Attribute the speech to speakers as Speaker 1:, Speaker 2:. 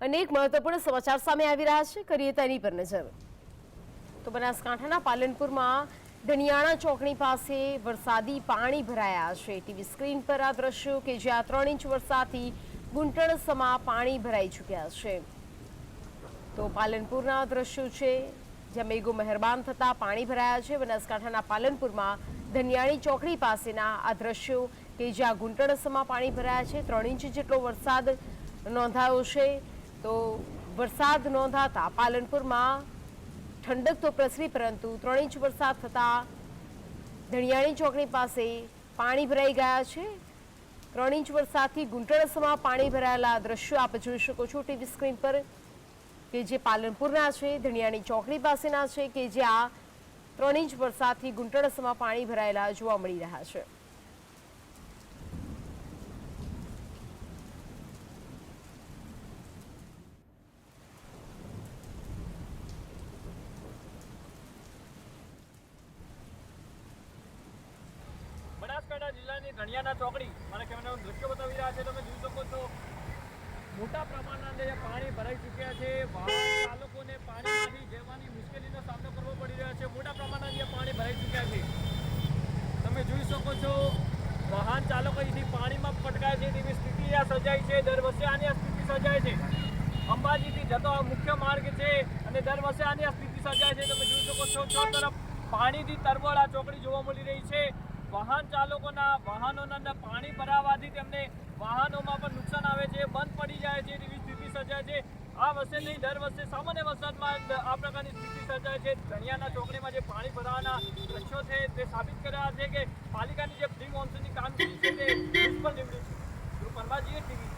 Speaker 1: અનેક મહત્વપૂર્ણ સમાચાર સામે આવી રહ્યા છે, કરીએ તેની પર નજર। તો બનાસકાંઠાના પાલનપુરમાં ધનિયાણા ચોકડી પાસે વરસાદી પાણી ભરાયા છે। ટીવી સ્ક્રીન પર આ દ્રશ્યો કે જ્યાં 3 ઇંચ વરસાદથી ગુંટણસમાં પાણી ભરાઈ ચૂક્યા છે। તો પાલનપુરના દ્રશ્યો છે જ્યાં મેઘો મહેરબાન થતા પાણી ભરાયા છે। બનાસકાંઠાના પાલનપુરમાં ધનિયાણી ચોકડી પાસેના આ દ્રશ્યો કે જ્યાં ગુંટણસમાં પાણી ભરાયા છે। 3 ઇંચ જેટલો વરસાદ નોંધાયો છે। તો વરસાદ નોંધાતા પાલનપુરમાં ઠંડક તો પ્રસરી, પરંતુ 3 ઇંચ વરસાદ થતાં ધનિયાણી ચોકડી પાસે પાણી ભરાઈ ગયા છે। 3 ઇંચ વરસાદથી ગુંટણસમાં પાણી ભરાયેલા દ્રશ્યો આપ જોઈ શકો છો ટીવી સ્ક્રીન પર, કે જે પાલનપુરના છે, ધનિયાણી ચોકડી પાસેના છે, કે જ્યાં 3 ઇંચ વરસાદથી ગુંટણસમાં પાણી ભરાયેલા જોવા મળી રહ્યા છે।
Speaker 2: બનાસકાંઠા જિલ્લાની ધણિયાના ચોકડી મારા કેમેરામાં દ્રશ્યો બતાવી રહ્યા છે। તમે જોઈ શકો છો મોટા પ્રમાણના અંદર પાણી ભરાઈ ચૂક્યા છે। વાહન ચાલકોને પાણીમાંથી જવાની મુશ્કેલીનો સામનો કરવો પડી રહ્યો છે। મોટા પ્રમાણના અંદર પાણી ભરાઈ ચૂક્યા છે। તમે જોઈ શકો છો વાહન ચાલકો અહીંથી પાણીમાં પટકાય છે તેવી સ્થિતિ આ સર્જાઈ છે। દર વર્ષે આની આ સ્થિતિ સર્જાય છે। અંબાજીથી જતો આ મુખ્ય માર્ગ છે અને દર વર્ષે આની આ સ્થિતિ સર્જાય છે। તમે જોઈ શકો છો ચારો તરફ પાણીથી તરબોળ આ ચોકડી જોવા મળી રહી છે। વાહન ચાલકોના વાહનોના અંદર પાણી ભરાવાથી તેમને વાહનોમાં પણ નુકસાન આવે છે, બંધ પડી જાય છે તેવી સ્થિતિ સર્જાય છે। આ વર્ષે નહીં, દર વર્ષે સામાન્ય વરસાદમાં આ પ્રકારની સ્થિતિ સર્જાય છે। ધણિયાના ચોકડીમાં જે પાણી ભરાવાના દ્રશ્યો છે તે સાબિત કર્યા છે કે પાલિકાની જે પ્રી મોન્સૂનની કામગીરી છે તે નિષ્ફળ નીવડી છે। પરમાજીએ ટીવી